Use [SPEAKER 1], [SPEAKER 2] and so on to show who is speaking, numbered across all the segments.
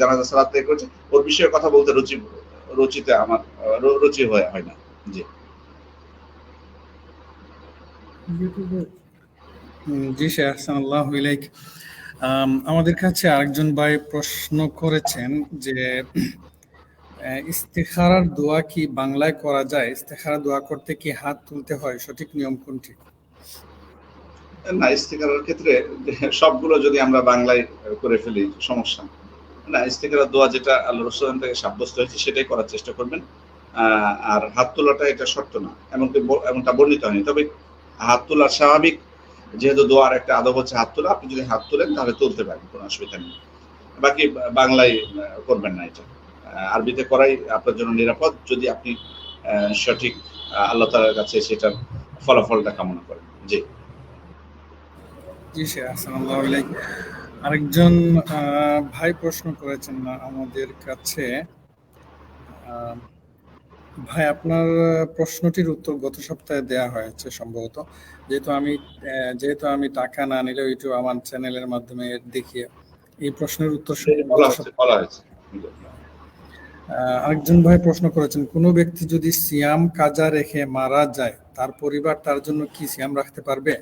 [SPEAKER 1] জানাজা সালাত ত্যাগ করেছে, ওর বিষয়ে কথা বলতে রুচিতে আমার রুচি হয় না। জি
[SPEAKER 2] জি শেখ আহসানুল্লাহ ইলাইক। আমাদের কাছে আরেকজন ভাই প্রশ্ন করেছেন যে ইস্তেখারার দোয়া কি বাংলায় করা যায়? ইস্তেখারা দোয়া করতে কি হাত তুলতে হয়? সঠিক নিয়ম কোনটি?
[SPEAKER 1] না, ইস্তিখারার ক্ষেত্রে সবগুলো যদি আমরা বাংলায় করে ফেলি সমস্যা না। ইস্তিখারার দোয়া যেটা আল্লাহ রাসূল থেকে সাব্যস্ত হয়েছে সেটাই করার চেষ্টা করবেন। আর হাত তোলাটা এটা শর্ত না, এমনটা বর্ণিত হয়নি। তবে হাত তোলার স্বাভাবিক যেহেতু দোয়ার একটা আদব হচ্ছে হাত তোলা, আপনি যদি হাত তোলেন তাহলে তুলতে পারেন, কোনো অসুবিধা নেই। বাকি বাংলায় করবেন না, এটা আরবিতে করাই আপনার জন্য নিরাপদ, যদি আপনি সঠিক আল্লাহ তাআলার কাছে সেটার ফলাফলটা কামনা করেন। জি
[SPEAKER 2] জি শেখ আহসানুল্লাহ ইলাইক। আরেকজন ভাই প্রশ্ন করেছেন আমাদের কাছে। ভাই, আপনার প্রশ্নটির উত্তর গত সপ্তাহে দেয়া হয়েছে সম্ভবত। যেহেতু আমি টাকা না নিলেও ইউটিউব আমার চ্যানেলের মাধ্যমে দেখিয়ে এই প্রশ্নের উত্তর
[SPEAKER 1] বলা হয়েছে।
[SPEAKER 2] আরেকজন ভাই প্রশ্ন করেছেন, কোনো ব্যক্তি যদি সিয়াম কাজা রেখে মারা যায়, তার পরিবার তার জন্য কি সিয়াম রাখতে পারবে?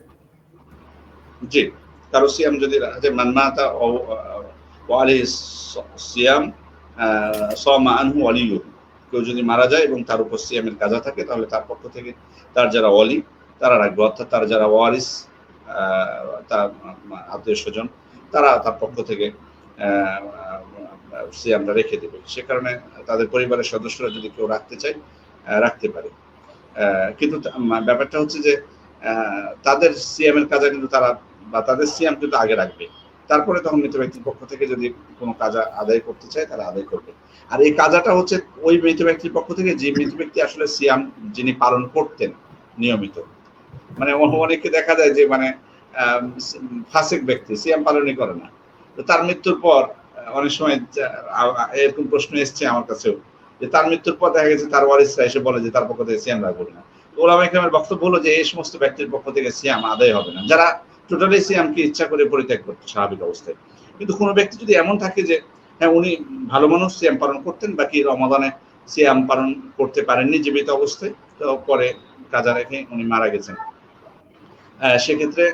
[SPEAKER 1] জি, কারো সিয়াম যদি মান মাতা ওয়ালিস সিয়াম সামা আনহু ওয়ালিয়ু, কেউ যদি মারা যায় এবং তার উপর সিয়ামের কাজা থাকে, তাহলে তার পক্ষ থেকে তার যারা ওয়ালি তারা রাখবে, অর্থাৎ তার যারা ওয়ারিস তার আত্মীয় স্বজন তারা তার পক্ষ থেকে সিয়ামটা রেখে দেবে। সে কারণে তাদের পরিবারের সদস্যরা যদি কেউ রাখতে চায় রাখতে পারে। কিন্তু ব্যাপারটা হচ্ছে যে তাদের সিএমের কাজা কিন্তু তারা বা তাদের সিএম কিন্তু আগে রাখবে, তারপরে তখন মৃত ব্যক্তির পক্ষ থেকে যদি কোনো কাজা আদায় করতে চায় তারা আদায় করবে। আর এই কাজাটা হচ্ছে ওই মৃত ব্যক্তির পক্ষ থেকে যে মৃত ব্যক্তি আসলে সিয়াম যিনি পালন করতেন নিয়মিত, মানে অনেকে দেখা যায় যে মানে ফাসিক ব্যক্তি সিয়াম পালনই করে না, তো তার মৃত্যুর পর অনেক সময় এরকম প্রশ্ন এসছে আমার কাছেও, যে তার মৃত্যুর পর দেখা গেছে তার ওয়ারিসরা এসে বলে যে তার পক্ষ থেকে সিয়াম রাখবো না। ওলামা ইকরামের বক্তব্য হলো যে এই সমস্ত ব্যক্তির পক্ষ থেকে সিয়াম আদায় হবে না, যারা টোটালি সিয়ামকে ইচ্ছা করে পরিত্যাগ করতে স্বাভাবিক অবস্থায়। কিন্তু কোনো ব্যক্তি যদি এমন থাকে যে হ্যাঁ উনি ভালো মানুষ, সিয়াম পালন করতেন, বাকি রমাদানে সিয়াম পালন করতে পারেননি জীবিত অবস্থায়, তো পরে কাজা রেখে উনি মারা গেছেন, সেক্ষেত্রে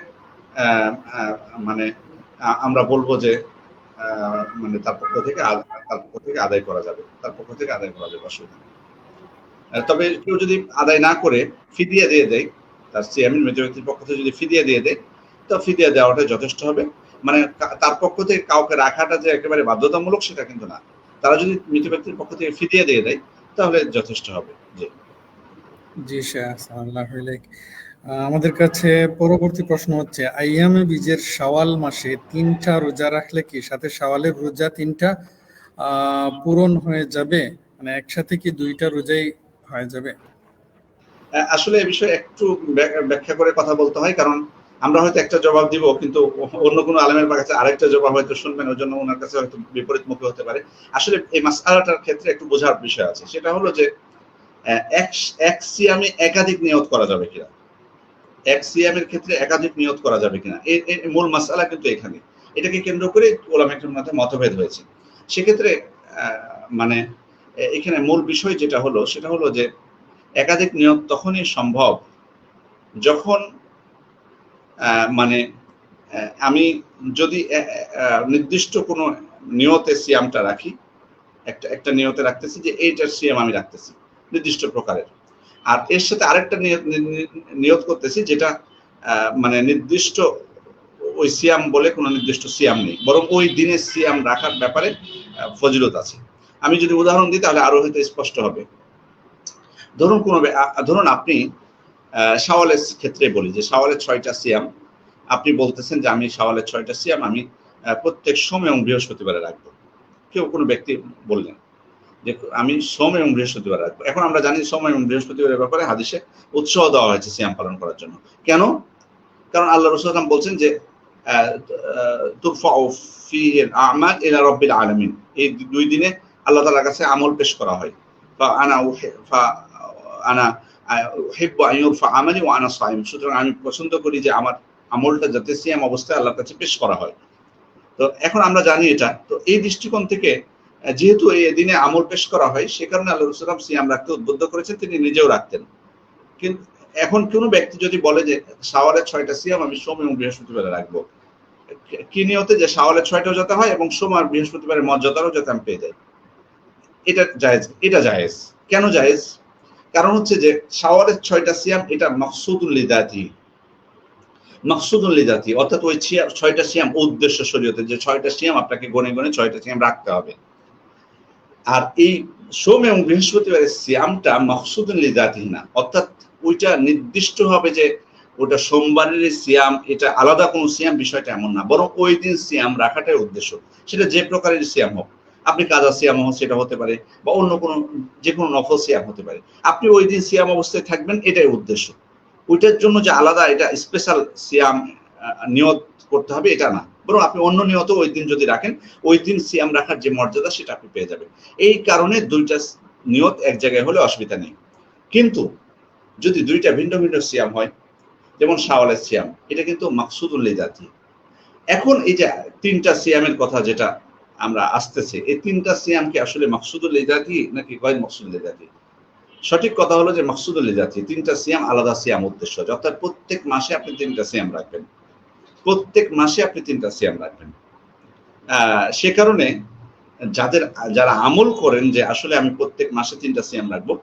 [SPEAKER 1] মানে আমরা বলবো যে মানে তার পক্ষ থেকে আদায় করা যাবে, অসুবিধা নেই। তবে কেউ যদি আদায় না করে ফিদিয়া দিয়ে দেয়, তার সিয়ামের মৃত ব্যক্তির পক্ষ থেকে যদি ফিদিয়া দিয়ে দেয়, তো ফিদিয়া দেওয়াটাই যথেষ্ট হবে। মানে তার পক্ষ থেকে কাউকে রাখাটা যে একেবারে বাধ্যতামূলক সেটা কিন্তু না, তারা যদি মৃত ব্যক্তির পক্ষ থেকে ফিদিয়া দিয়ে দেয় তাহলে যথেষ্ট হবে।
[SPEAKER 2] জি শেখ, আমাদের কাছে পরবর্তী প্রশ্ন হচ্ছে, আইয়ামে বীজের শাওয়াল মাসে 3টা রোজা রাখলে কি সাথে শাওয়ালের রোজা 3টা পূরণ হয়ে যাবে? মানে একসাথে কি 2টা রোজাই হয়ে যাবে?
[SPEAKER 1] আসলে এই বিষয়ে একটু ব্যাখ্যা করে কথা বলতে হয়, কারণ আমরা হয়তো একটা জবাব দিব কিন্তু অন্য কোনো আলেমের কাছে আরেকটা জবাব হয়তো শুনবেন, ওই জন্য ওনার কাছে হয়তো বিপরীতমুখী হতে পারে। আসলে এই মাসআলাটার ক্ষেত্রে একটু বোঝার বিষয় আছে, সেটা হলো যে এক সিয়ামে একাধিক নিয়ত করা যাবে কিনা, এক সিয়ামের ক্ষেত্রে একাধিক নিয়ত করা যাবে কিনা, এর মূল মাসআলা কিন্তু এখানে, এটাকে কেন্দ্র করে উলামা ইকরামের মধ্যে মতভেদ হয়েছে। সেক্ষেত্রে মানে এখানে মূল বিষয় যেটা হলো সেটা হলো যে একাধিক নিয়ত তখনই সম্ভব যখন মানে আমি যদি নির্দিষ্ট কোনো নিয়তে সিয়ামটা রাখি, একটা নিয়তে রাখতেছি যে এইটার সিয়াম আমি রাখতেছি নির্দিষ্ট প্রকারের, আর এর সাথে আরেকটা নিয়ত করতেছি যেটা মানে নির্দিষ্ট ওই সিয়াম বলে কোনো নির্দিষ্ট সিয়াম নেই, বরং ওই দিনের সিয়াম রাখার ব্যাপারে ফজিলত আছে। আমি যদি উদাহরণ দিই তাহলে আরো হয়তো স্পষ্ট হবে। ধরুন আপনি শাওয়ালের ক্ষেত্রে বলি যে শাওয়ালের 6টা সিয়াম, আপনি বলতেছেন যে আমি শাওয়ালের 6টা সিয়াম আমি প্রত্যেক সোম এবং বৃহস্পতিবারে রাখবো। কেউ কোনো ব্যক্তি বললেন যে আমি সোম এবং বৃহস্পতিবার রাখবো। এখন আমরা জানি সোম এবং বৃহস্পতিবারের ব্যাপারে হাদিসে উৎসাহ দেওয়া হয়েছে সিয়াম পালন করার জন্য। কেন? কারণ আল্লাহ রাসূল সাল্লাল্লাহু আলাইহি ওয়াসাল্লাম বলছেন যে তুরফাউ ফিহি আ'মাল ইলা রাব্বিল আলামিন, এই 2 দিনে আল্লাহ তাআলার কাছে আমল পেশ করা হয়। আনা উহিব্বু আন ইউরফা আমালি ওয়া আনা সাইম, সুতরাং আমি পছন্দ করি যে আমার আমলটা যাতে সিয়াম অবস্থায় আল্লাহর কাছে পেশ করা হয়। তো এখন আমরা জানি এটা, তো এই দৃষ্টিকোণ থেকে যেহেতু এই দিনে আমল পেশ করা হয়, সে কারণে আল্লাহ রাসূল সিয়াম রাখতে উদ্বুদ্ধ করেছেন, তিনি নিজেও রাখতেন। কিন্তু এখন কোনো ব্যক্তি যদি বলে যে শাওয়ালের 6টা সিয়াম আমি সোম এবং বৃহস্পতিবারে রাখবো, কি নিয়তে যে শাওয়ালের 6টাও যাতে হয় এবং সোম আর বৃহস্পতিবারের মর্যাদাও যাতে আমি পেয়ে যাই, এটা জায়েজ। এটা জায়েজ। কেন জায়েজ? কারণ হচ্ছে যে শাওয়ালের 6টা সিয়াম এটা মাকসুদুল লিযাতি, মাকসুদুল লিযাতি, অর্থাৎ ওই 6টা সিয়াম উদ্দেশ্য শরীয়তে, যে 6টা সিয়াম আপনাকে গণে গণে 6টা সিয়াম রাখতে হবে। আর এই সোম এবং বৃহস্পতিবারের সিয়ামটা মাকসুদুল লিযাতি না, অর্থাৎ ওইটা নির্দিষ্ট হবে যে ওটা সোমবারের সিয়াম, এটা আলাদা কোনো সিয়াম, বিষয়টা এমন না, বরং ওই দিন সিয়াম রাখাটাই উদ্দেশ্য। সেটা যে প্রকারের সিয়াম হোক, আপনি কাজা সিয়াম হোক সেটা হতে পারে, বা অন্য কোনো যে কোনো নফল সিয়াম হতে পারে, আপনি ওই দিন সিয়াম অবস্থায় থাকবেন, এটাই উদ্দেশ্য। ওইটার জন্য যে আলাদা এটা স্পেশাল সিয়াম নিয়ত করতে হবে এটা না, বরং আপনি অন্য নিয়ত ওই দিন যদি রাখেন, ওই দিন সিয়াম রাখার যে মর্যাদা সেটা আপনি পেয়ে যাবেন। এই কারণে দুইটা নিয়ত এক জায়গায় হলে অসুবিধা নেই। কিন্তু যদি দুইটা ভিন্ন ভিন্ন সিয়াম হয়, যেমন শাওয়ালের সিয়াম, এটা কিন্তু মাকসুদুল লিযাতি। এখন এই যে 3টা সিয়ামের কথা যেটা আমরা আসতেছে, এই 3টা সিয়াম কি আসলে মাকসুদুল লিযাতি নাকি গয়র মাকসুদুল লিযাতি? সঠিক কথা হলো যে মাকসুদুল লিযাতি। 3টা সিয়াম আলাদা সিয়াম উদ্দেশ্য, অর্থাৎ প্রত্যেক মাসে আপনি 3টা সিয়াম রাখবেন, প্রত্যেক মাসে আপনি 3টা সিয়াম রাখবেন। সে কারণে যারা আমল করেন যে আসলে আমি প্রত্যেক মাসে 3টা সিয়াম রাখবো,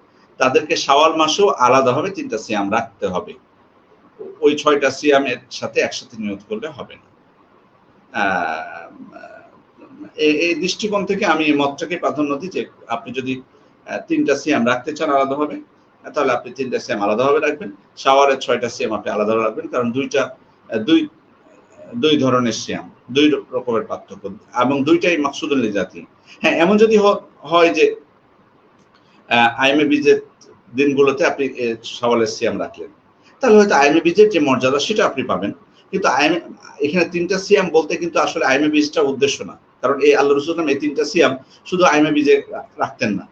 [SPEAKER 1] তাদেরকে শাওয়াল মাসেও আলাদাভাবে 3টা সিয়াম রাখতে হবে, ওই 6টা সিয়ামের সাথে একসাথে নিয়ত করলে হবে না। এই দৃষ্টিকোণ থেকে আমি এই মতটাকে প্রাধান্য দিই যে আপনি যদি 3টা সিয়াম রাখতে চান আলাদাভাবে, তাহলে আপনি 3টা সিয়াম আলাদাভাবে রাখবেন, শাওয়ালের 6টা সিয়াম আপনি আলাদা রাখবেন, কারণ দুই ধরনের সিয়াম, দুই রকমের পার্থক্য, এবং দুইটাই মাকসুদুল লিযাতি। হ্যাঁ, এমন যদি হয় যে আইএমএ বীজের দিনগুলোতে আপনি শাওয়ালের সিয়াম রাখলেন, তাহলে হয়তো আইএমএ বীজের যে মর্যাদা সেটা আপনি পাবেন। কিন্তু এখানে 3টা সিয়াম বলতে কিন্তু আসলে আইএমএ বীজটা উদ্দেশ্য না, কারণ এই আল্লাহ রাসূল এই 3টা সিয়াম শুধু আইএমএ বীজে রাখতেন না।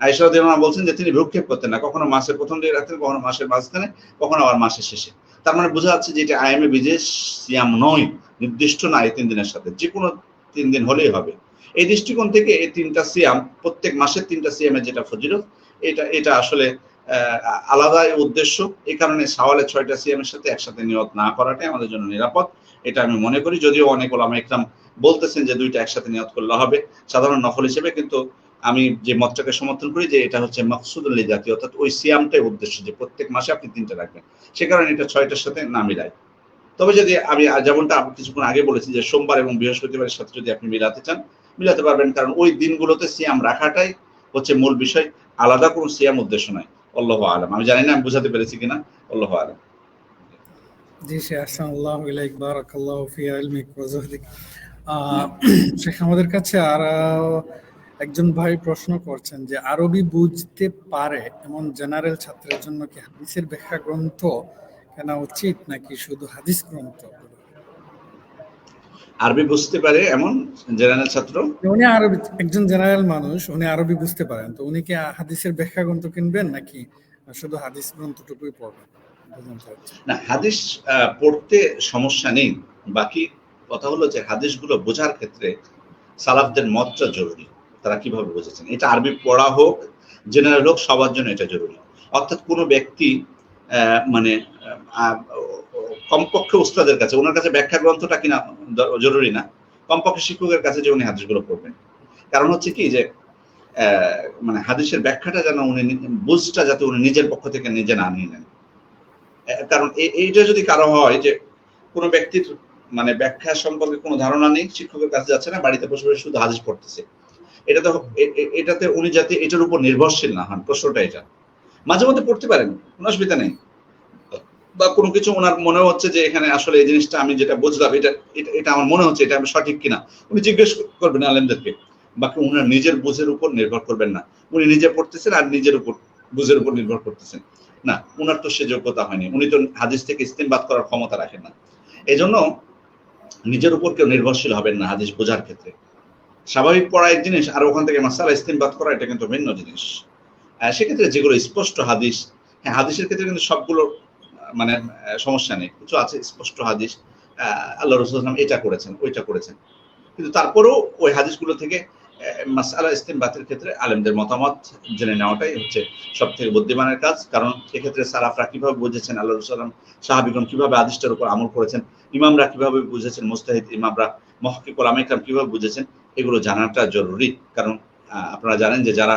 [SPEAKER 1] আয়েশা রাদিয়াল্লাহু আনহা বলছেন যে তিনি ভ্রুক্ষেপ করতেন না, কখনো মাসের প্রথম দিকে রাখতেন, কখনো মাসের মাঝখানে, কখনো আবার মাসের শেষে। তার মানে বোঝা যাচ্ছে যে এটা আইএমএ বীজের সিয়াম নয়, নির্দিষ্ট না এই 3 দিনের সাথে, যে কোনো 3 দিন হলেই হবে। এই দৃষ্টিকোণ থেকে এই 3টা সিয়াম, প্রত্যেক মাসের 3টা সিয়ামের যেটা ফজিলত, এটা আসলে আলাদা উদ্দেশ্য। এই কারণে শাওয়ালের 6টা সিয়ামের সাথে একসাথে নিয়ত না করাটাই আমাদের জন্য নিরাপদ, এটা আমি মনে করি। যদিও অনেক ওলামা ইকরাম বলতেছেন যে দুইটা একসাথে নিয়ত করলে হবে সাধারণ নফল হিসেবে, কিন্তু আমি যে মতটাকে সমর্থন করি যে এটা হচ্ছে মাকসুদুল লিযাতি, অর্থাৎ ওই সিয়ামটাই উদ্দেশ্য যে প্রত্যেক মাসে আপনি 3টা রাখবেন, সে কারণে এটা 6টার সাথে না মিলায়। তবে যদি আমি যেমনটা কিছুক্ষণ আগে বলেছি যে সোমবার এবং বৃহস্পতিবারের সাথে যদি আপনি মিলাতে চান, মিলাতে পারবেন, কারণ ওই দিনগুলোতে সিয়াম রাখাটাই হচ্ছে মূল বিষয়, আলাদা কোনো সিয়াম উদ্দেশ্য নয়। আল্লাহু আ'লাম। আমি জানি না আমি বুঝাতে পেরেছি কিনা, আল্লাহু আ'লাম।
[SPEAKER 2] জি শেখ, আহসানুল্লাহু ইলাইক, বারাকাল্লাহু ফি ইলমিক ওয়া যুহদিক। শেখ, আমাদের কাছে আর একজন ভাই প্রশ্ন করছেন যে আরবি বুঝতে পারে এমন জেনারেল ছাত্রের জন্য কি হাদিসের ব্যাখ্যা গ্রন্থ কেনা উচিত নাকি শুধু হাদিস গ্রন্থ?
[SPEAKER 1] আরবি বুঝতে পারে এমন জেনারেল ছাত্র,
[SPEAKER 2] উনি আরবি, একজন জেনারেল মানুষ, উনি আরবি বুঝতে পারেন, তো উনি কি হাদিসের ব্যাখ্যা গ্রন্থ কিনবেন নাকি শুধু হাদিস গ্রন্থটুকুই পড়বেন?
[SPEAKER 1] না, হাদিস পড়তে সমস্যা নেই, বাকি কথা হলো যে হাদিসগুলো বোঝার ক্ষেত্রে সালাফদের মতটা জরুরি, তারা কিভাবে বুঝেছেন। এটা আরবি পড়া হোক, জেনারেল হোক, সবার জন্য এটা জরুরি। অর্থাৎ কোনো ব্যক্তি মানে কমপক্ষে উস্তাদের কাছে, ওনার কাছে ব্যাখ্যা গ্রন্থটা কিনা জরুরি না, কমপক্ষে শিক্ষকের কাছে যে উনি হাদিসগুলো পড়বেন। কারণ হচ্ছে কি যে মানে হাদিসের ব্যাখ্যাটা যেন উনি, বুঝটা যাতে উনি নিজের পক্ষ থেকে নিজে না নিয়ে নেন। কারণ এইটা যদি কারো হয় যে কোনো ব্যক্তির মানে ব্যাখ্যা সম্পর্কে কোনো ধারণা নেই, শিক্ষকের কাছে যাচ্ছে না, বাড়িতে বসে বসে শুধু হাদিস পড়তেছে, এটাতে উনি যাতে এটার উপর নির্ভরশীল না হন, প্রশ্নটা এটা। মাঝে মধ্যে পড়তে পারেন, কোনো অসুবিধা নেই, বা কোনো কিছু ওনার মনে হচ্ছে যে এখানে আসলে এই জিনিসটা আমি যেটা বুঝলাম এটা আমার মনে হচ্ছে এটা সঠিক কিনা, উনি জিজ্ঞেস করবেন আলেমদেরকে। বাকি উনার নিজের বুঝের উপর নির্ভর করবেন না, উনি নিজে পড়তেছেন আর নিজের উপর বুঝের উপর নির্ভর করতেছেন না, উনার তো সে যোগ্যতা হয়নি, উনি তো হাদিস থেকে ইস্তেমবাদ করার ক্ষমতা রাখেন না। এজন্য নিজের উপর কেউ নির্ভরশীল হবেন না হাদিস বোঝার ক্ষেত্রে। স্বাভাবিক পড়া এক জিনিস, আর ওখান থেকে মাসালা ইস্তেমবাদ করা এটা কিন্তু ভিন্ন জিনিস। সেক্ষেত্রে যেগুলো স্পষ্ট হাদিস, হ্যাঁ হাদিসের ক্ষেত্রে কিন্তু সবগুলো মানে সমস্যা নেই, কিছু আছে স্পষ্ট হাদিস, আল্লাহ রাসূল এটা করেছেন ওইটা করেছেন, কিন্তু তারপরেও ওই হাদিসগুলো থেকে মাসআলা ইস্তিনবাতের ক্ষেত্রে আলেমদের মতামত জেনে নেওয়াটাই হচ্ছে সব থেকে বুদ্ধিমানের কাজ। কারণ এক্ষেত্রে সালাফরা কিভাবে বুঝেছেন, আল্লাহ রাসূল সাল্লাল্লাহু আলাইহি ওয়াসাল্লাম সাহাবীগণ কিভাবে হাদিসটার উপর আমল করেছেন, ইমামরা কিভাবে বুঝেছেন, মুজতাহিদ ইমামরা, মুহাক্কিক উলামায়ে কেরাম কিভাবে বুঝেছেন, এগুলো জানাটা জরুরি। কারণ আপনারা জানেন যে যারা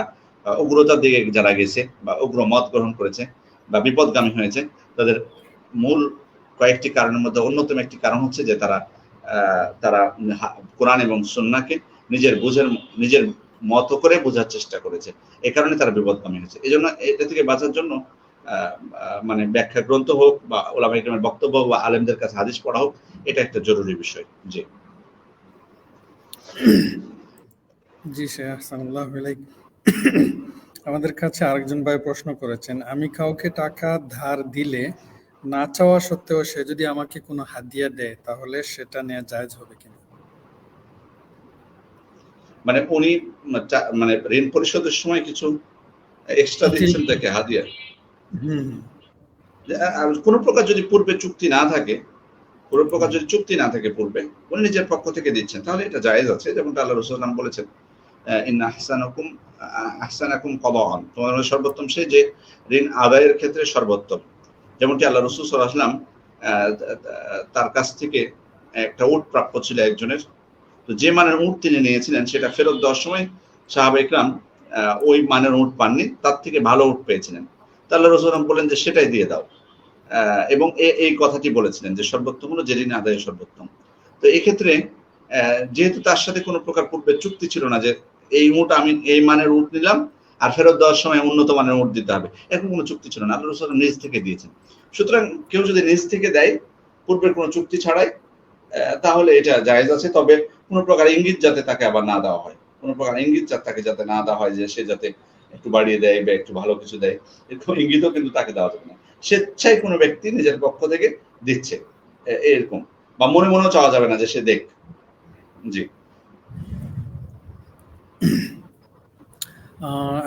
[SPEAKER 1] উগ্রতার দিকে যারা গেছে বা উগ্র মত গ্রহণ করেছে বা বিপদগামী হয়েছে, তাদের মূল কয়েকটি কারণের মধ্যে অন্যতম একটি কারণ হচ্ছে যে তারা কোরআন এবং সুন্নাহকে নিজের মতো করে বোঝার চেষ্টা করেছে। এই কারণে তারা বিপদগামী হয়েছে। এজন্য এটা থেকে বাঁচার জন্য মানে ব্যাখ্যা গ্রন্থ হোক বা উলামায়ে কেরামের বক্তব্য বা আলেমদের কাছে হাদিস পড়া হোক, এটা একটা জরুরি বিষয়। জি
[SPEAKER 2] জি শেখ আহসানুল্লাহ ইলাইক। আমাদের কাছে আরেকজন ভাই প্রশ্ন করেছেন, আমি কাউকে টাকা ধার দিলে না চাওয়া সত্ত্বেও সে যদি আমাকে কোনো হাদিয়া দেয় তাহলে সেটা নেওয়া জায়েজ হবে কিনা?
[SPEAKER 1] মানে উনি মানে ঋণ পরিশোধের সময় কিছু এক্সট্রা দিচ্ছেন তাকে হাদিয়া, কোনো প্রকার যদি পূর্বে চুক্তি না থাকে, পূর্বে উনি নিজের পক্ষ থেকে দিচ্ছেন, তাহলে এটা জায়েজ আছে। যেমনটা আল্লাহ রাসূল সাল্লাল্লাহু আলাইহি ওয়াসাল্লাম বলেছেন, ইন্না আহসানাকুম কদাআন, তোমাদের সর্বোত্তম সে যে ঋণ আদায়ের ক্ষেত্রে সর্বোত্তম। যেমনটি আল্লাহ রাসূল সাল্লাল্লাহু আলাইহি ওয়াসাল্লাম তার কাছ থেকে একটা উট প্রাপ্য ছিল একজনের, তো যে মানের উট তিনি নিয়েছিলেন সেটা ফেরত দেওয়ার সময় সাহাবায়ে কেরাম ওই মানের উট পাননি, তার থেকে ভালো উট পেয়েছিলেন। আল্লাহ রাসূল বললেন যে সেটাই দিয়ে দাও, এবং এই কথাটি বলেছিলেন যে সর্বোত্তম হলো যে ঋণ আদায় সর্বোত্তম। তো এই ক্ষেত্রে যেহেতু তার সাথে কোনো প্রকার পূর্বে চুক্তি ছিল না যে এই উট আমি এই মানের উট নিলাম আর ফেরত দেওয়ার সময় উন্নত মানের উট দিতে হবে, এরকম কোনো চুক্তি ছিল না, আল্লাহ রাসূল নিজ থেকে দিয়েছেন। সুতরাং কেউ যদি নিজ থেকে দেয় পূর্বের কোনো চুক্তি ছাড়াই, তাহলে এটা জায়েজ আছে। তবে কোনো প্রকার ইঙ্গিত যাতে তাকে আবার না দেওয়া হয়, কোনো প্রকার ইঙ্গিত তাকে যাতে না দেওয়া হয় যে সে যাতে একটু বাড়িয়ে দেয় বা একটু ভালো কিছু দেয়, এরকম ইঙ্গিতও কিন্তু তাকে দেওয়া যাবে না। স্বেচ্ছায় কোনো ব্যক্তি নিজের পক্ষ থেকে দিচ্ছে এরকম, বা মনে মনেও চাওয়া যাবে না যে সে দেখ। জি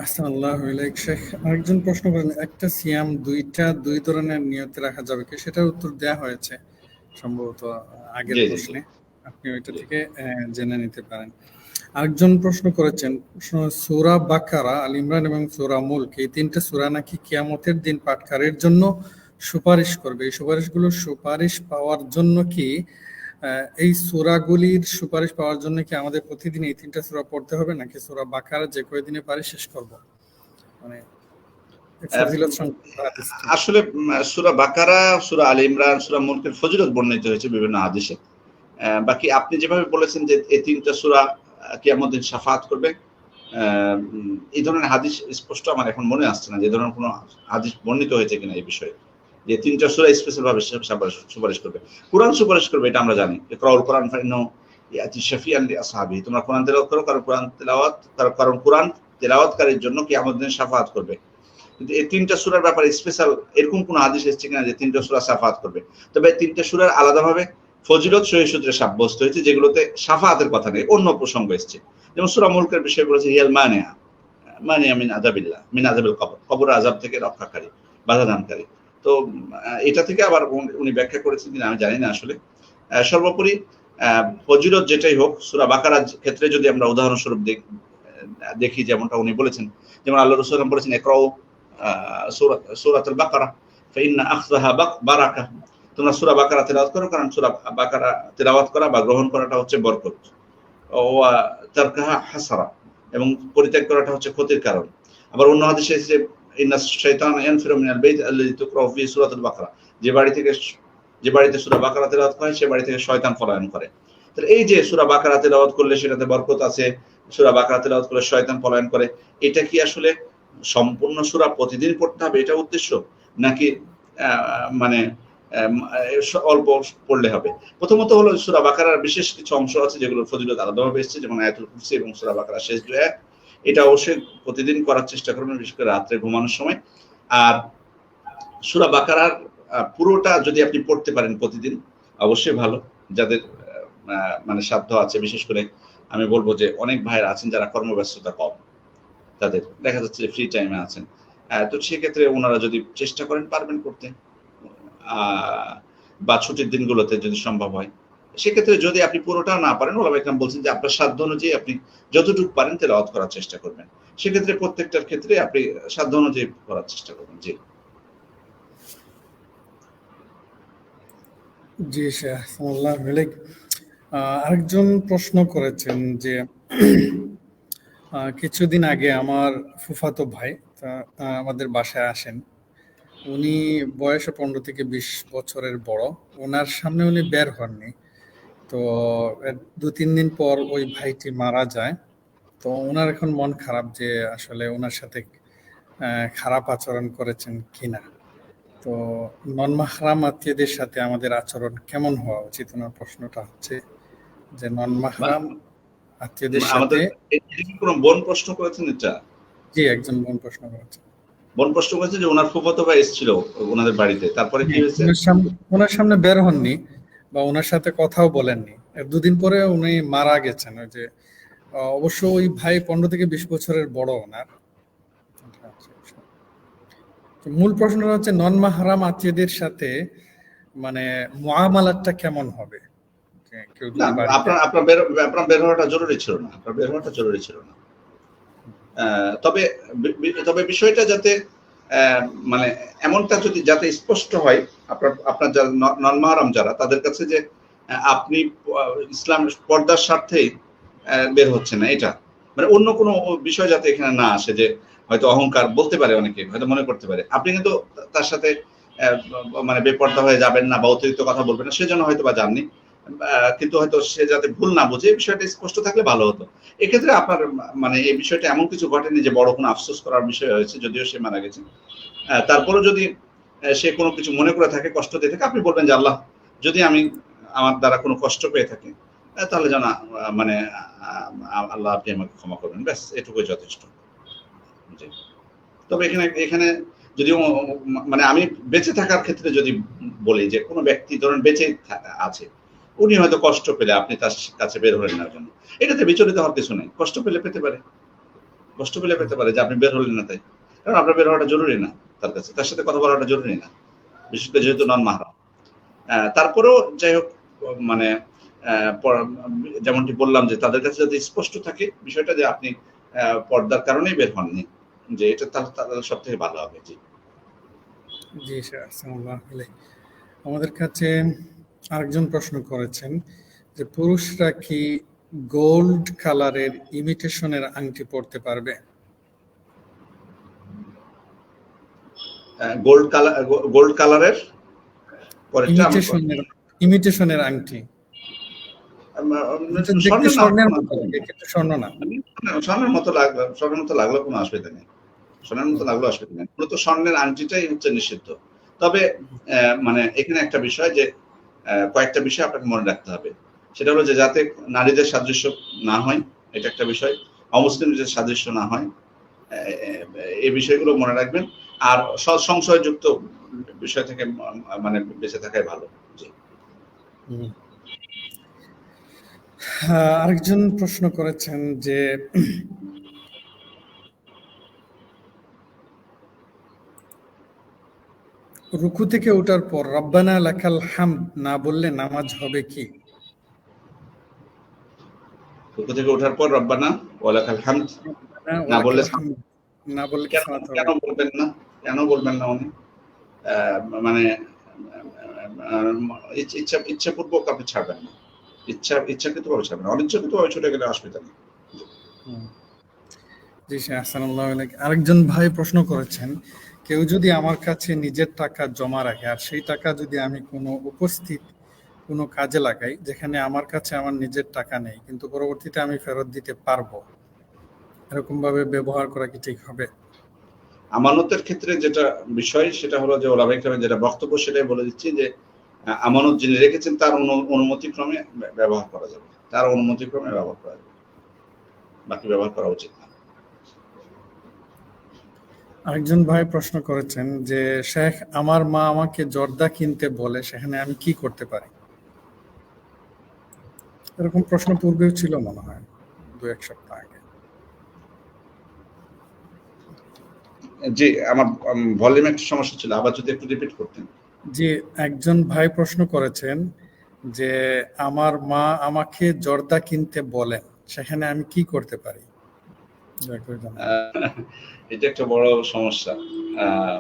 [SPEAKER 2] আহসানুল্লাহ ইলাইক। শেখ আরেকজন প্রশ্ন করেন, একটা সিয়াম দুই ধরনের নিয়তে রাখা যাবে কি? সেটার উত্তর দেওয়া হয়েছে সম্ভবত আগের প্রশ্নে, আপনি ওইটা থেকে জেনে নিতে পারেন। আরেকজন প্রশ্ন করেছেন, সূরা বাকারা, আল ইমরান এবং সূরা মুলক, এই তিনটা সূরা নাকি কিয়ামতের দিন পাঠকারীর জন্য সুপারিশ করবে। এই সুপারিশগুলোর সুপারিশ পাওয়ার জন্য কি এই সূরাগুলির সুপারিশ পাওয়ার জন্য কি আমাদের প্রতিদিন এই তিনটা সূরা পড়তে হবে, নাকি সূরা বাকারা যে কয়দিনে পারি শেষ করব? মানে
[SPEAKER 1] আসলে সূরা বাকারা, সূরা আল ইমরান, সূরা মুলকের ফজিলত বর্ণিত হয়েছে বিভিন্ন হাদিসে। বাকি আপনি যেভাবে বলেছেন যে এই তিনটা সূরা কিয়ামতের দিন শাফাআত করবে, এই ধরনের হাদিস স্পষ্ট আমার এখন মনে আসছে না যে ধরনের কোনো হাদিস বর্ণিত হয়েছে কিনা এই বিষয়ে, যে তিনটা সূরা স্পেশাল ভাবে সুপারিশ করবে। কোরআন সুপারিশ করবে এটা আমরা জানি, ইকরাউল কোরআন ফাইন্নাহু ইয়াতি শাফিআন লিআসহাবিহি, তোমরা কোরআন তেলাওয়াত করো, কারণ কোরআন তেলাওয়াতকারীর জন্য কিয়ামতের দিন শাফাআত করবে। কিন্তু এই তিনটা সূরার ব্যাপারে স্পেশাল এরকম কোনো হাদিস এসেছে কিনা যে তিনটা সূরা শাফাআত করবে। তবে তিনটা সূরার আলাদাভাবে ফজিলত সহিহ সূত্রে সাব্যস্ত হয়েছে, যেগুলোতে শাফাআতের কথা নেই, অন্য প্রসঙ্গ এসেছে। যেমন সূরা মুলকের বিষয়ে বলেছে হিয়াল মানিয়া মিন আযাবিল্লাহ, মিন আযাবিল কবর, কবরের আযাব থেকে রক্ষাকারী, বাধাদানকারী। তো এটা থেকে আবার উনি ব্যাখ্যা করেছেন কিনা আমি জানি না আসলে। সর্বোপরি ফজিলত যেটাই হোক, সূরা বাকারার ক্ষেত্রে যদি আমরা উদাহরণস্বরূপ দেখি, যেমনটা উনি বলেছেন, যেমন আল্লাহ রাসূল বলেছেন ইকরাউ সূরাতুল বাকারা ফাইন্না আখযাহা বারাকা, তোমরা সূরা বাকারা তেলাওয়াত করো, কারণ সূরা বাকারা তেলাওয়াত করা বা গ্রহণ করাটা হচ্ছে বরকত, ওয়া তারকাহা হাসারা, এবং পরিত্যাগ করাটা হচ্ছে ক্ষতির কারণ। আবার অন্য হাদিসে এসেছে ইন্নাশ শাইতানা ইয়ানফিরু মিনাল বাইত আল্লাযী তুকরাউ ফীহি সূরাতুল বাকারা, যে বাড়িতে সূরা বাকারা তেলাওয়াত করে সে বাড়ি থেকে শয়তান পলায়ন করে। তাহলে এই যে সূরা বাকারা তেলাওয়াত করলে সেটাতে বরকত আছে, সূরা বাকারা তেলাওয়াত করলে শয়তান পলায়ন করে, এটা কি আসলে সম্পূর্ণ সূরা প্রতিদিন পড়তে হবে এটা উদ্দেশ্য, নাকি মানে অল্প পড়লে হবে? প্রথমত হলো সূরা বাকারার বিশেষ কিছু অংশ আছে যেগুলোর ফজিলত আলাদাভাবে এসেছে, যেমন আয়াতুল কুরসি এবং সূরা বাকারার শেষ দুই আয়াত। এটা অবশ্যই প্রতিদিন করার চেষ্টা করবেন, বিশেষ করে রাত্রে ঘুমানোর সময়। আর সূরা বাকারার পুরোটা যদি আপনি পড়তে পারেন প্রতিদিন অবশ্যই ভালো। যাদের মানে সাধ্য আছে, বিশেষ করে আমি বলবো যে অনেক ভাইয়েরা আছেন যারা কর্মব্যস্ততা কম, তাদের দেখা যাচ্ছে যে ফ্রি টাইমে আছেন, তো সেক্ষেত্রে ওনারা যদি চেষ্টা করেন পারবেন করতে, বা ছুটির দিনগুলোতে যদি সম্ভব হয় সেক্ষেত্রে যদি আপনি পুরোটা না পারেন, ওলামা ইকরাম বলছেন যে আপনার সাধ্য অনুযায়ী আপনি যতটুকু পারেন তেলাওয়াত করার চেষ্টা করবেন। সেক্ষেত্রে প্রত্যেকটার ক্ষেত্রে আপনি সাধ্য অনুযায়ী করার চেষ্টা করবেন। জি।
[SPEAKER 2] জি শেখ আহসানুল্লাহ মালিক। আরেকজন প্রশ্ন করেছেন যে কিছুদিন আগে আমার ফুফাতো ভাই আমাদের বাসায় আসেন। উনি বয়সে 15 থেকে 20 বছরের বড়। ওনার সামনে উনি বের হননি। তো 2-3 দিন পর ওই ভাইটি মারা যায়। তো ওনার এখন মন খারাপ যে আসলে ওনার সাথে খারাপ আচরণ করেছেন কিনা। তো নন মাহরাম আত্মীয়দের সাথে আমাদের আচরণ কেমন হওয়া উচিত? ওনার প্রশ্নটা হচ্ছে যে নন মাহরাম আত্মীয়দের সাথে।
[SPEAKER 1] আমাদের কোনো বোন প্রশ্ন করেছেন এটা?
[SPEAKER 2] জি, একজন বোন প্রশ্ন করেছেন।
[SPEAKER 1] বোন প্রশ্ন করেছে যে ওনার ফুফাতো ভাই এসেছিল ওনাদের বাড়িতে, তারপরে কি হয়েছে?
[SPEAKER 2] ওনার সামনে বের হননি বা ওনার সাথে কথাও বলেননি। 2 দিন পরে উনি মারা গেছেন। ওই যে অবশ্য ওই ভাই 15 থেকে 20 বছরের বড় ওনার। মূল প্রশ্নটা হচ্ছে নন মাহরাম আত্মীয়দের সাথে মানে মুআমালাতটা কেমন হবে? কেউ যদি
[SPEAKER 1] আপনার বের হওয়াটা জরুরি ছিল না। আপনার বের হওয়াটা জরুরি ছিল না। তবে তবে বিষয়টা যাতে মানে এমনটা যদি যাতে স্পষ্ট হয় আপনার যারা নন মাহরাম যারা, তাদের কাছে যে আপনি ইসলাম পর্দার স্বার্থেই বের হচ্ছে না, এটা মানে অন্য কোনো বিষয় যাতে এখানে না আসে, যে হয়তো অহংকার বলতে পারে, অনেকে হয়তো মনে করতে পারে আপনি কিন্তু তার সাথে মানে বেপর্দা হয়ে যাবেন না বা অতিরিক্ত কথা বলবেন না, সেজন্য হয়তো বা জাননি। কিন্তু হয়তো সে যাতে ভুল না বুঝে, বিষয়টা স্পষ্ট থাকলে ভালো হতো। এক্ষেত্রে আপনার মানে এই বিষয়টা এমন কিছু ঘটেনি যে বড় কোনো আফসোস করার বিষয় হয়েছে, যদিও সে মারা গেছে। তারপরেও যদি সে কোনো কিছু মনে করে থাকে, কষ্ট দিয়ে থাকে, আপনি বলবেন যে আল্লাহ, যদি আমি আমার দ্বারা কোনো কষ্ট পেয়ে থাকি তাহলে যেন মানে আল্লাহ আপনি আমাকে ক্ষমা করবেন, ব্যাস এটুকুই যথেষ্ট। তবে এখানে যদিও মানে আমি বেঁচে থাকার ক্ষেত্রে যদি বলি যে কোনো ব্যক্তি ধরেন বেঁচে আছে, উনি হয়তো কষ্ট পেলে আপনি তার কাছে বের হলেন না জন্য, এটাতে বিচলিত হওয়ার কিছু নেই। কষ্ট পেলে পেতে পারে, কষ্ট পেলে পেতে পারে যে আপনি বের হলেন না তাই, কারণ আপনার বের হওয়াটা জরুরি না, তার কাছে তার সাথে কথা বলাটা জরুরি না, বিশেষ করে যেহেতু নন মাহরাম। তারপরেও যাই হোক, মানে যেমনটি বললাম যে তাদের কাছে যদি স্পষ্ট থাকে বিষয়টা যে আপনি পর্দার কারণেই বের হননি, যে এটা তাদের সব থেকে ভালো হবে। জি
[SPEAKER 2] জি স্যার, আসসালামু আলাইকুম। আমাদের কাছে আরেকজন প্রশ্ন করেছেন যে পুরুষরা কি গোল্ড কালারের ইমিটেশনের আংটি পরতে পারবে?
[SPEAKER 1] গোল্ড কালারের
[SPEAKER 2] ইমিটেশনের আংটি, দেখতে স্বর্ণের মতো লাগে কিন্তু স্বর্ণ না।
[SPEAKER 1] স্বর্ণের মতো লাগলো কোনো অসুবিধা নেই, স্বর্ণের মতো লাগলো অসুবিধা নেই। মূলত স্বর্ণের আংটিটাই হচ্ছে নিষিদ্ধ। তবে মানে এখানে একটা বিষয় যে কয়েকটা বিষয় আপনাকে মনে রাখতে হবে। সেটা হলো যে যাতে নারীদের সাদৃশ্য না হয়, এটা একটা বিষয়। অমুসলিমদের সাদৃশ্য না হয়, এই বিষয়গুলো মনে রাখবেন। আর সংশয়যুক্ত বিষয় থেকে মানে বেঁচে থাকাই ভালো। জি।
[SPEAKER 2] আরেকজন প্রশ্ন করেছেন যে রুকু থেকে ওঠার পর রব্বানা লাকাল হামদ না বললে নামাজ হবে কি?
[SPEAKER 1] রুকু থেকে ওঠার পর রব্বানা ওয়া লাকাল হামদ না বললে কেন বলবেন না? কেন বলবেন না উনি? মানে ইচ্ছাপূর্বক আপনি ছাড়বেন না, ইচ্ছাকৃতভাবে ছাড়বেন না, অনিচ্ছাকৃতভাবে ছুটে গেলে অসুবিধা নেই।
[SPEAKER 2] জি স্যার, আসসালামু আলাইকুম। আরেকজন ভাই প্রশ্ন করেছেন, কেউ যদি আমার কাছে নিজের টাকা জমা রাখে আর সেই টাকা যদি আমি কোনো উপস্থিত কোনো কাজে লাগাই যেখানে আমার কাছে আমার নিজের টাকা নেই কিন্তু পরবর্তীতে আমি ফেরত দিতে পারবো, এরকম ভাবে ব্যবহার করা কি ঠিক হবে?
[SPEAKER 1] আমানতের ক্ষেত্রে যেটা বিষয় সেটা হলো যে ওলামায়ে কেরামের যেটা বক্তব্য সেটাই বলে দিচ্ছি যে আমানত যিনি রেখেছেন তার অনুমতিক্রমে ব্যবহার করা যাবে, তার অনুমতিক্রমে ব্যবহার করা যাবে, বাকি ব্যবহার করা উচিত না।
[SPEAKER 2] আরেকজন ভাই প্রশ্ন করেছেন যে শেখ, আমার মা আমাকে জর্দা কিনতে বলে, সেখানে আমি কি করতে পারি? এরকম প্রশ্ন পূর্বেও ছিল মনে হয় 2-1 সপ্তাহ আগে।
[SPEAKER 1] জি, আমার ভলিউম একটু সমস্যা ছিল, আবার যদি একটু রিপিট করতেন।
[SPEAKER 2] জি, একজন ভাই প্রশ্ন করেছেন যে আমার মা আমাকে জর্দা কিনতে বলেন, সেখানে আমি কি করতে পারি? দয়া করে জানান।
[SPEAKER 1] এটা একটা বড় সমস্যা। আহ,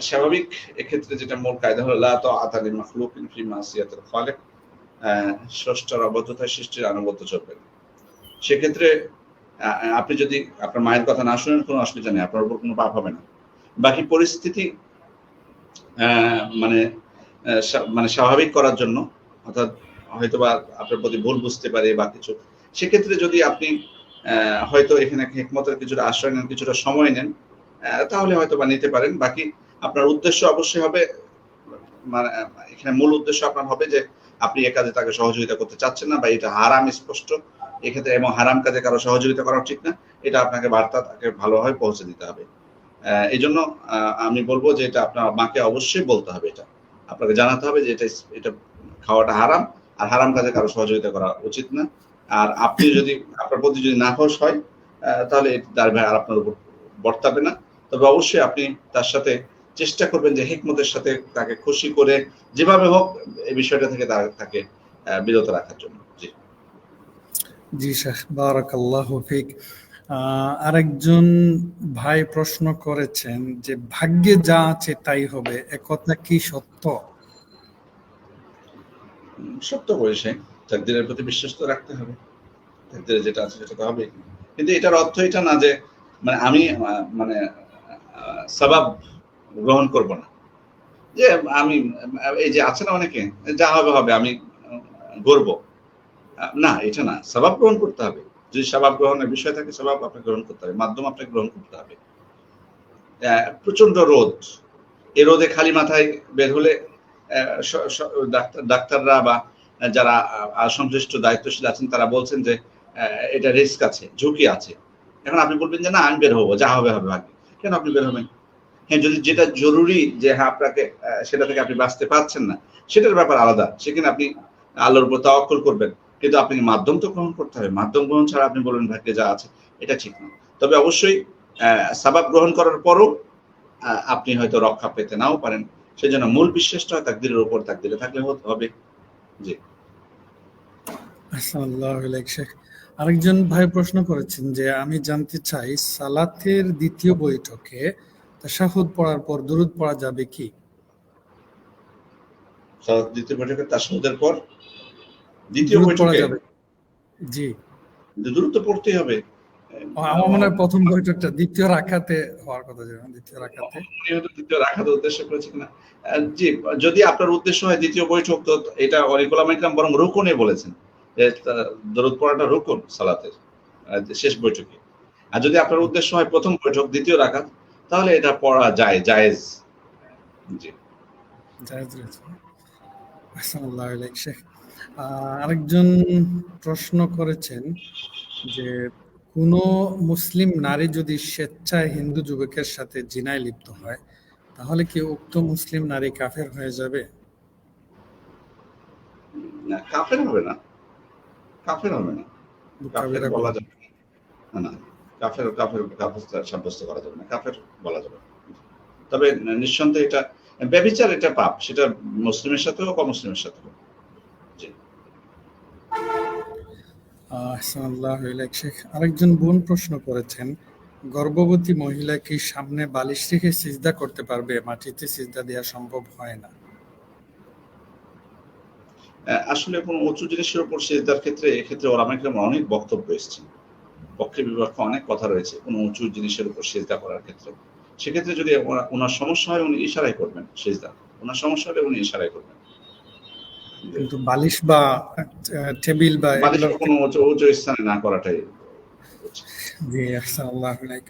[SPEAKER 1] স্বাভাবিক এক্ষেত্রে যেটা মূল কায়দা হলো লা তাআতা লিমাখলুকিন ফি মাসিয়াতিল খালিক, স্রষ্টার অবদ্ধতায় সৃষ্টির আনুগত্য চলবে না। সেক্ষেত্রে আপনি যদি আপনার মায়ের কথা না শুনেন কোনো অসুবিধা নেই, আপনার উপর কোনো পাপ হবে না। বাকি পরিস্থিতি মানে মানে স্বাভাবিক করার জন্য, অর্থাৎ হয়তোবা আপনার প্রতি ভুল বুঝতে পারে বা কিছু, সেক্ষেত্রে যদি আপনি হয়তো এখানে হিকমতের কিছুটা আশ্রয় নেন, কিছুটা সময় নেন, তাহলে হয়তো বা নিতে পারেন। বাকি আপনার উদ্দেশ্য অবশ্যই হবে, মানে এখানে মূল উদ্দেশ্য আপনার হবে যে আপনি এ কাজে তাকে সহযোগিতা করতে চাচ্ছেন না, বা এটা হারাম স্পষ্ট এক্ষেত্রে, এবং হারাম কাজে কারো সহযোগিতা করা ঠিক না, এটা আপনাকে বার্তা তাকে ভালোভাবে পৌঁছে দিতে হবে। এই জন্য আমি বলবো যে এটা আপনার মাকে অবশ্যই বলতে হবে, এটা আপনাকে জানাতে হবে যে এটা খাওয়াটা হারাম, আর হারাম কাজে কারো সহযোগিতা করা উচিত না। আর আপনি যদি আপনার প্রতি যদি নাখোশ হয়, তাহলে তার ভাই আর আপনার উপর বর্তাবে না। তবে অবশ্যই আপনি তার সাথে চেষ্টা করবেন যে হিকমতের সাথে তাকে খুশি করে যেভাবে হোক এই বিষয়টা থেকে তাকে বিরত রাখার জন্য। জি
[SPEAKER 2] জি শেখ, বারাকাল্লাহু ফিক। আরেকজন ভাই প্রশ্ন করেছেন যে ভাগ্যে যা আছে তাই হবে, একথা কি সত্য?
[SPEAKER 1] সত্য বলেছে, তাকদীরের প্রতি বিশ্বাস তো রাখতে হবে, তাকদীরে যেটা আছে সেটা তো হবে। কিন্তু এটার অর্থ এটা না যে মানে আমি মানে সবাব গ্রহণ করব না, যে আমি এই যে আছে না অনেকে যা হবে হবে আমি গর্ব, না এটা না, সবাব গ্রহণ করতে হবে। যদি সবাব গ্রহণের বিষয় থাকে, সবাব আপনাকে গ্রহণ করতে হবে, মাধ্যম আপনাকে গ্রহণ করতে হবে। প্রচন্ড রোদ, এই রোদে খালি মাথায় বের হলে ডাক্তাররা বা যারা সংশ্লিষ্ট দায়িত্বশীল আছেন তারা বলছেন যে এটা রিস্ক আছে, ঝুঁকি আছে। এখন আপনি বলবেন যে না আমি বের হবো, যা হবে হবে ভাগ্যে, কেন আপনি বের হবেন? হ্যাঁ, যদি যেটা জরুরি যে হ্যাঁ আপনাকে সেটা থেকে আপনি বাঁচতে পারছেন না, সেটার ব্যাপার আলাদা, সেখানে আপনি আল্লাহর উপর তাওয়াক্কুল করবেন। কিন্তু আপনি মাধ্যম তো গ্রহণ করতে হবে, মাধ্যম গ্রহণ ছাড়া আপনি বলবেন ভাগ্যে যা আছে, এটা ঠিক না। তবে অবশ্যই সাবাব গ্রহণ করার পরও আপনি হয়তো রক্ষা পেতে নাও পারেন, সেজন্য মূল বিশ্বাসটা তাকদীরের উপর, তাকদীরে থাকলে হবে। জি
[SPEAKER 2] আসসালামু আলাইকুম শেখ। আরেকজন ভাই প্রশ্ন করেছেন যে আমি জানতে চাই সালাতের দ্বিতীয় বৈঠকে তাশাহুদ পড়ার পর দুরূদ পড়া যাবে কি?
[SPEAKER 1] সালাত দ্বিতীয় বৈঠকে তাশাহুদের পর দ্বিতীয়
[SPEAKER 2] দুরূদ পড়া
[SPEAKER 1] বৈঠকে
[SPEAKER 2] যাবে? জি,
[SPEAKER 1] দুরূদ তো পড়তেই হবে।
[SPEAKER 2] আমার মনে হয় প্রথম বৈঠকটা দ্বিতীয় রাকাতে হওয়ার কথা, যেমন দ্বিতীয় রাকাতে।
[SPEAKER 1] উনি হয়তো দ্বিতীয় রাখাতে উদ্দেশ্য করেছে কিনা। জি, যদি আপনার উদ্দেশ্য হয় দ্বিতীয় বৈঠক, তো এটা অনেক উলামা ইকরাম বরং রুকুনে বলেছেন যে দরুদ পড়াটা রুকুন সালাতের শেষ বৈঠকে। আর যদি আপনার উদ্দেশ্য হয় প্রথম বৈঠক দ্বিতীয় রাকাত, তাহলে এটা পড়া যায়, জায়েজ। জি
[SPEAKER 2] জায়েজ রয়েছে। আসসালামু আলাইকুম শেখ। আরেকজন প্রশ্ন করেছেন যে কোনো মুসলিম নারী যদি স্বেচ্ছায় হিন্দু যুবকের সাথে জিনায় লিপ্ত হয়, তাহলে কি উক্ত মুসলিম নারী কাফের হয়ে যাবে?
[SPEAKER 1] না, কাফের হবে না, কাফের হবে না, কাফের
[SPEAKER 2] কাফেরা
[SPEAKER 1] বলা
[SPEAKER 2] বলা-
[SPEAKER 1] যাবে না। না, কাফের কাফের কাফের সাব্যস্ত করা যাবে না, কাফের বলা যাবে না। তবে নিঃসন্দেহে এটা ব্যভিচার, এটা পাপ, সেটা মুসলিমের সাথে হোক অমুসলিমের সাথে হোক। জি
[SPEAKER 2] আহসানুল্লাহ ইলাইক শেখ। আরেকজন বোন প্রশ্ন করেছেন, গর্ভবতী মহিলা কি সামনে বালিশ রেখে সিজদা করতে পারবে? মাটিতে সিজদা দেওয়া সম্ভব হয় না।
[SPEAKER 1] আসলে কোনো উঁচু জিনিসের উপর সেজদার ক্ষেত্রে এক্ষেত্রে ওলামা ইকরাম অনেক বক্তব্য এসেছে, পক্ষে বিপক্ষে অনেক কথা রয়েছে কোনো উঁচু জিনিসের উপর সেজদা করার ক্ষেত্রে। সেক্ষেত্রে যদি ওনার সমস্যা হয় উনি ইশারায় করবেন সেজদা, ওনার সমস্যা হলে উনি ইশারায় করবেন।
[SPEAKER 2] কিন্তু বালিশ বা টেবিল বা
[SPEAKER 1] বালিশের
[SPEAKER 2] এগুলোর
[SPEAKER 1] কোনো উঁচু উঁচু স্থানে না করাটাই উচিত।
[SPEAKER 2] জি, আহসানুল্লাহ ইলাইক।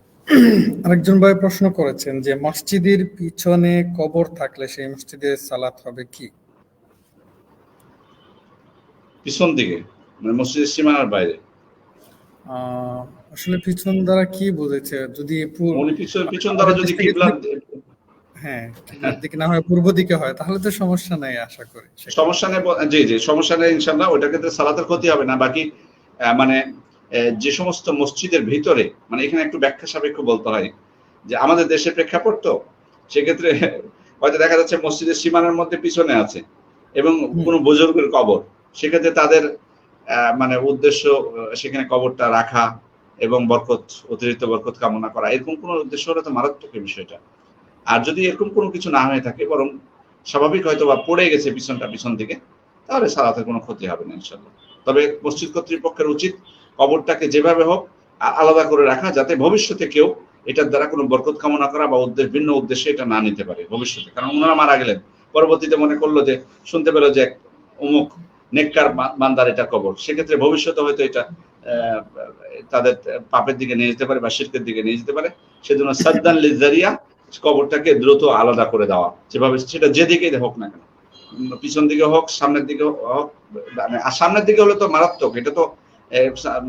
[SPEAKER 2] আরেকজন ভাই প্রশ্ন করেছেন যে মসজিদের পিছনে কবর থাকলে সেই মসজিদে সালাত হবে কি?
[SPEAKER 1] পিছন দিকে মানে মসজিদের সীমানার বাইরে?
[SPEAKER 2] আসলে পিছন দ্বারা কি বুঝেছে? যদি
[SPEAKER 1] উনি পিছন দ্বারা যদি কিবলা,
[SPEAKER 2] হ্যাঁ কিবলার দিকে না হয় পূর্ব দিকে হয়, তাহলে তো সমস্যা নাই আশা করি।
[SPEAKER 1] সমস্যা নেই, জি জি সমস্যা নেই ইনশাল্লাহ, ওইটার ক্ষেত্রে সালাতের ক্ষতি হবে না। বাকি মানে যে সমস্ত মসজিদের ভিতরে, মানে এখানে একটু ব্যাখ্যা সাপেক্ষ বলতে হয় যে আমাদের দেশের প্রেক্ষাপট তো, সেক্ষেত্রে হয়তো দেখা যাচ্ছে মসজিদের সীমানার মধ্যে পিছনে আছে, এবং
[SPEAKER 2] হুম।
[SPEAKER 1] কোনো বুজুর্গের কবর, সেক্ষেত্রে তাদের মানে উদ্দেশ্য সেখানে কবরটা রাখা এবং বরকত, অতিরিক্ত বরকত কামনা করা, এরকম কোনো উদ্দেশ্য হলে তো মারাত্মক এই বিষয়টা। আর যদি এরকম কোনো কিছু না হয়ে থাকে, বরং স্বাভাবিক হয়তো বা পড়ে গেছে পিছন দিকে, তাহলে সালাতের কোনো ক্ষতি হবে না ইনশাল্লাহ। তবে মসজিদ কর্তৃপক্ষের উচিত কবরটাকে যেভাবে হোক আলাদা করে রাখা, যাতে ভবিষ্যতে কেউ এটার দ্বারা কোনো বরকত কামনা করা বা ভিন্ন উদ্দেশ্যে এটা না নিতে পারে ভবিষ্যতে। কারণ ওনারা মারা গেলেন, পরবর্তীতে মনে করলো যে, শুনতে পেলো যে অমুক নেককার বান্দার এটা কবর, সেক্ষেত্রে ভবিষ্যতে হয়তো এটা তাদের পাপের দিকে নিয়ে যেতে পারে বা শিরকের দিকে নিয়ে যেতে পারে। সেজন্য সাদ্দান লিজারিয়া, কবরটাকে দ্রুত আলাদা করে দেওয়া, যেভাবে সেটা যেদিকেই হোক না কেন, পিছন দিকে হোক, সামনের দিকে হোক। আর সামনের দিকে হলে তো মারাত্মক, এটা তো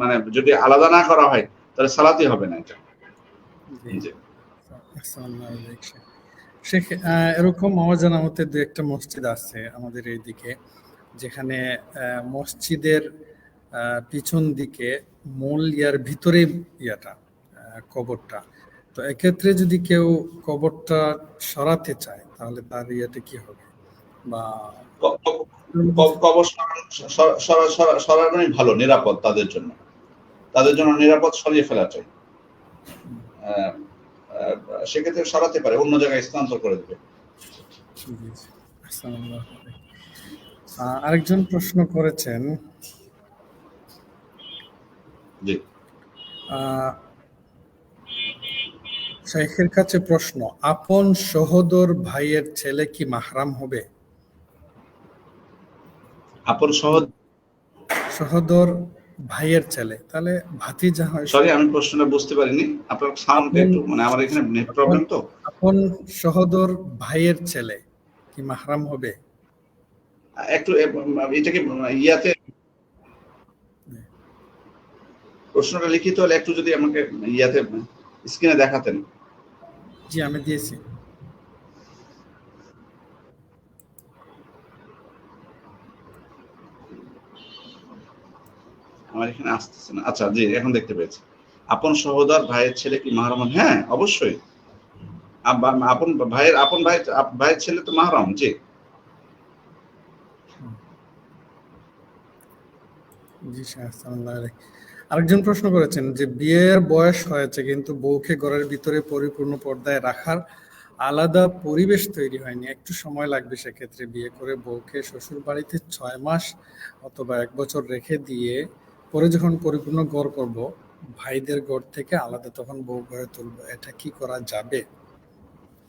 [SPEAKER 1] মানে যদি আলাদা না করা হয় তাহলে সালাতই হবে না এটা। জি।
[SPEAKER 2] শেখ, এরকম আমার জানা মতে দু একটা মসজিদ আছে আমাদের এইদিকে, যেখানে মসজিদের পিছন দিকে মূল ইয়ার ভিতরে ইয়াটা কবরটা। তো এক্ষেত্রে যদি কেউ কবরটা সরাতে চায় তাহলে তার ইয়াতে কি হবে? বা
[SPEAKER 1] কবর সরানোই ভালো, নিরাপদ তাদের জন্য। তাদের জন্য নিরাপদ, সরিয়ে ফেলা চাই। সেক্ষেত্রে সরাতে পারে, অন্য জায়গায় স্থানান্তর করে দেবে।
[SPEAKER 2] আরেকজন প্রশ্ন করেছেন,
[SPEAKER 1] জি,
[SPEAKER 2] শেখের কাছে প্রশ্ন, আপন সহোদর ভাইয়ের ছেলে কি মাহরাম হবে?
[SPEAKER 1] আপন
[SPEAKER 2] সহোদর ভাইয়ের ছেলে, তাহলে ভাতিজা হয়।
[SPEAKER 1] সরি, আমি প্রশ্নটা বুঝতে পারিনি, আপনার সাউন্ডটা একটু, মানে আমার এখানে নেট প্রবলেম তো।
[SPEAKER 2] আপন সহোদর ভাইয়ের ছেলে কি মাহরাম হবে?
[SPEAKER 1] একটু এটা কি ইয়াতে প্রশ্নটা লিখিত হলে একটু যদি আমাকে ইয়াতে স্ক্রিনে দেখাতেন।
[SPEAKER 2] জি, আমি দিয়েছি।
[SPEAKER 1] আমার এখানে আসতেছে না। আচ্ছা, জি, এখন দেখতে পেয়েছি। আপন সহোদর ভাইয়ের ছেলে কি মাহরাম? হ্যাঁ, অবশ্যই। আপন ভাইয়ের ছেলে তো মাহরাম। জি।
[SPEAKER 2] জি স্যার, আরেকজন প্রশ্ন করেছেন যে বিয়ের বয়স হয়েছে কিন্তু বউকে ঘরের ভিতরে পরিপূর্ণ পর্দায় রাখার আলাদা পরিবেশ তৈরি হয়নি, একটু সময় লাগবে। সেক্ষেত্রে বিয়ে করে বউকে শ্বশুর বাড়িতে 6 মাস অথবা 1 বছর রেখে দিয়ে পরে যখন পরিপূর্ণ ঘর করব, ভাইদের ঘর থেকে আলাদা তখন বউ ঘরে তুলবো, এটা কি করা যাবে?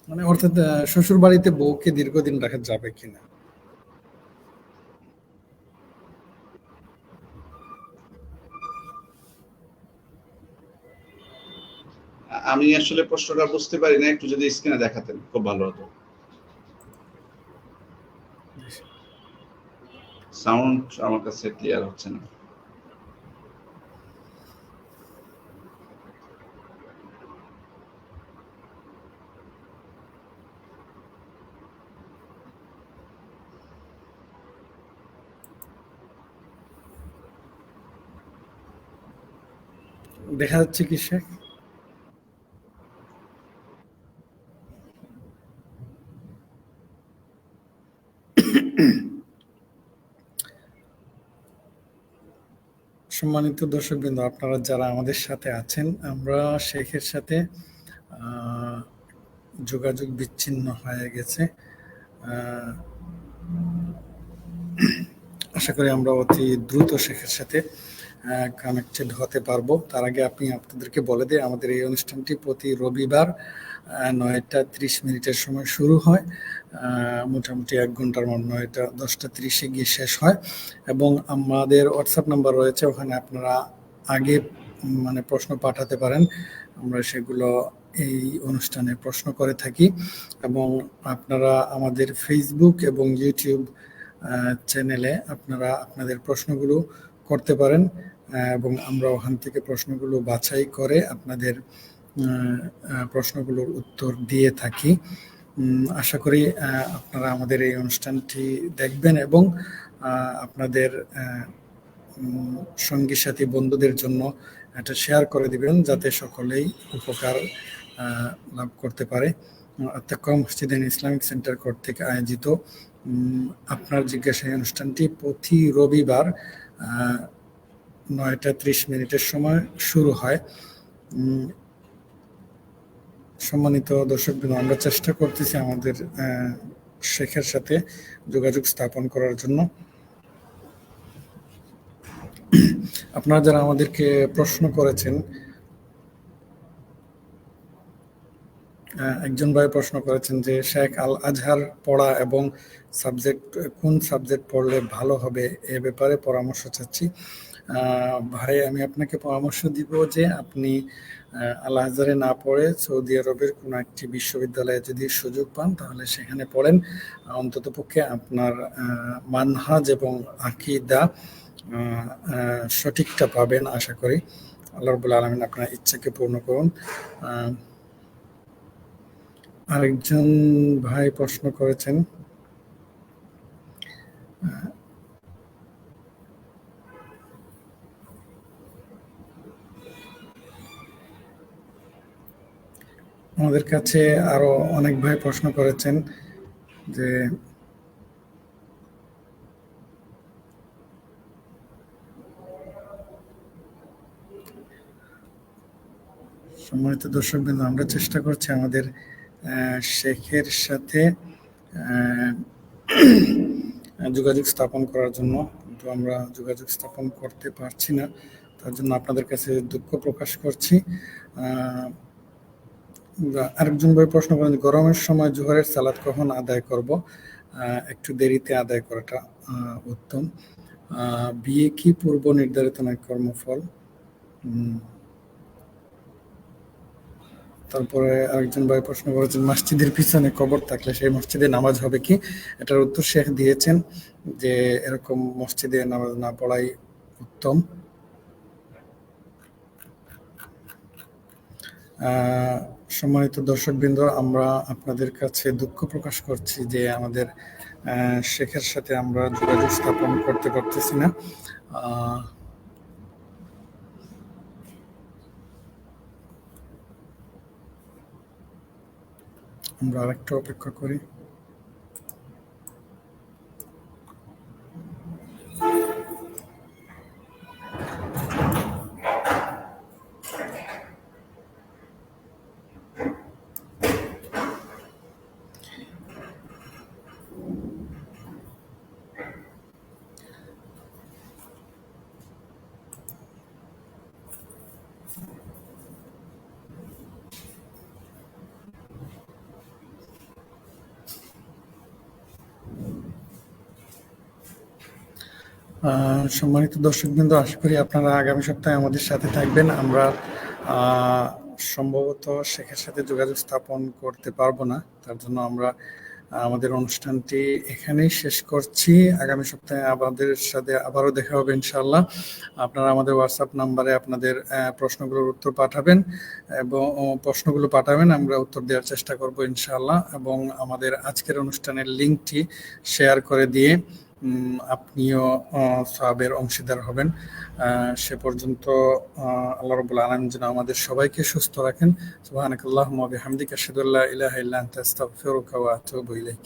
[SPEAKER 2] মানে অর্থাৎ শ্বশুর বাড়িতে বউকে দীর্ঘদিন রাখা যাবে কিনা?
[SPEAKER 1] আমি আসলে প্রশ্নটা বুঝতে পারি না, একটু যদি স্ক্রিনে দেখাতেন খুব ভালো হতো। সাউন্ড আমার কাছে ক্লিয়ার হচ্ছে না।
[SPEAKER 2] দেখা যাচ্ছে কি শেখ? সম্মানিত দর্শকবৃন্দ, আপনারা যারা আমাদের সাথে আছেন, আমরা শেখের সাথে যোগাযোগ বিচ্ছিন্ন হয়ে গেছে। আশা করি আমরা অতি দ্রুত শেখের সাথে কানেক্টেড হতে পারবো। তার আগে আপনি আপনাদেরকে বলে দিই, আমাদের এই অনুষ্ঠানটি প্রতি রবিবার 9টা 30 সময় শুরু হয়, মোটামুটি 1 ঘন্টার মধ্যে 9টা 10টা 30 গিয়ে শেষ হয়। এবং আমাদের হোয়াটসঅ্যাপ নাম্বার রয়েছে, ওখানে আপনারা আগে মানে প্রশ্ন পাঠাতে পারেন, আমরা সেগুলো এই অনুষ্ঠানে প্রশ্ন করে থাকি। এবং আপনারা আমাদের ফেসবুক এবং ইউটিউব চ্যানেলে আপনারা আপনাদের প্রশ্নগুলো করতে পারেন, এবং আমরা ওখান থেকে প্রশ্নগুলো বাছাই করে আপনাদের প্রশ্নগুলোর উত্তর দিয়ে থাকি। আশা করি আপনারা আমাদের এই অনুষ্ঠানটি দেখবেন এবং আপনাদের সঙ্গী সাথী বন্ধুদের জন্য এটা শেয়ার করে দিবেন, যাতে সকলেই উপকার লাভ করতে পারে। আত্তাকুয়া মসজিদ অ্যান্ড ইসলামিক সেন্টার কর্তৃক আয়োজিত আপনার জিজ্ঞাসা এই অনুষ্ঠানটি প্রতি রবিবার 9:30 সময় শুরু হয়। সম্মানিত দর্শকবৃন্দ, আমরা চেষ্টা করতেছি আমাদের শেখের সাথে যোগাযোগ স্থাপন করার জন্য। আপনারা যারা আমাদেরকে প্রশ্ন করেছেন, একজন ভাই প্রশ্ন করেছেন যে শেখ আল আজহার পড়া এবং কোন সাবজেক্ট পড়লে ভালো হবে এ ব্যাপারে পরামর্শ চাচ্ছি। ভাই, আমি আপনাকে পরামর্শ দিব যে আপনি আল আজহারে না পড়ে সৌদি আরবের কোনো একটি বিশ্ববিদ্যালয়ে যদি সুযোগ পান তাহলে সেখানে পড়েন। অন্ততপক্ষে আপনার মানহাজ এবং আকীদা সঠিকটা পাবেন আশা করি। আল্লাহ রাব্বুল আলামিন আপনার ইচ্ছাকে পূর্ণ করুন। আরেকজন ভাই প্রশ্ন করেছেন আমাদের কাছে আরো অনেক ভাই প্রশ্ন করেছেন যে সম্মানিত দর্শকবৃন্দ, আমরা চেষ্টা করছি আমাদের শেখের সাথে যোগাযোগ স্থাপন করার জন্য, কিন্তু আমরা যোগাযোগ স্থাপন করতে পারছি না। তার জন্য আপনাদের কাছে দুঃখ প্রকাশ করছি। আরেকজন ভাই প্রশ্ন করেন গরমের সময় জোহরের সালাত কখন আদায় করব? একটু দেরিতে আদায় করাটা উত্তম। বিয়ে কি পূর্ব নির্ধারিত নয় কর্মফল? তারপরে আরেকজন ভাই প্রশ্ন করেছেন মসজিদের পিছনে কবর থাকলে সেই মসজিদে নামাজ হবে কি? এটার উত্তর শেখ দিয়েছেন যে এরকম মসজিদে নামাজ না পড়াই উত্তম। সম্মানিত দর্শকবৃন্দ, আমরা আপনাদের কাছে দুঃখ প্রকাশ করছি যে আমাদের শেখের সাথে আমরা যোগাযোগ স্থাপন করতে পারতেছি না। আমরা আরেকটু অপেক্ষা করি। সম্মানিত দর্শকবৃন্দ, আশা করি আপনারা আগামী সপ্তাহে আমাদের সাথে থাকবেন। আমরা সম্ভবত শেখের সাথে যোগাযোগ স্থাপন করতে পারবো না, তার জন্য আমরা আমাদের অনুষ্ঠানটি এখানেই শেষ করছি। আগামী সপ্তাহে আমাদের সাথে আবারও দেখা হবে ইনশাআল্লাহ। আপনারা আমাদের হোয়াটসঅ্যাপ নাম্বারে আপনাদের প্রশ্নগুলোর উত্তর পাঠাবেন এবং আমরা উত্তর দেওয়ার চেষ্টা করব ইনশাআল্লাহ। এবং আমাদের আজকের অনুষ্ঠানের লিঙ্কটি শেয়ার করে দিয়ে আপনিও সওয়াবের অংশীদার হবেন। সে পর্যন্ত আল্লাহ রাব্বুল আলামিন যেন আমাদের সবাইকে সুস্থ রাখেন। সুবহানাকাল্লাহুম্মা ওয়া বিহামদিকা আশহাদু আল্লা ইলাহা ইল্লা আনতা আস্তাগফিরুকা ওয়া আতুবু ইলাইক।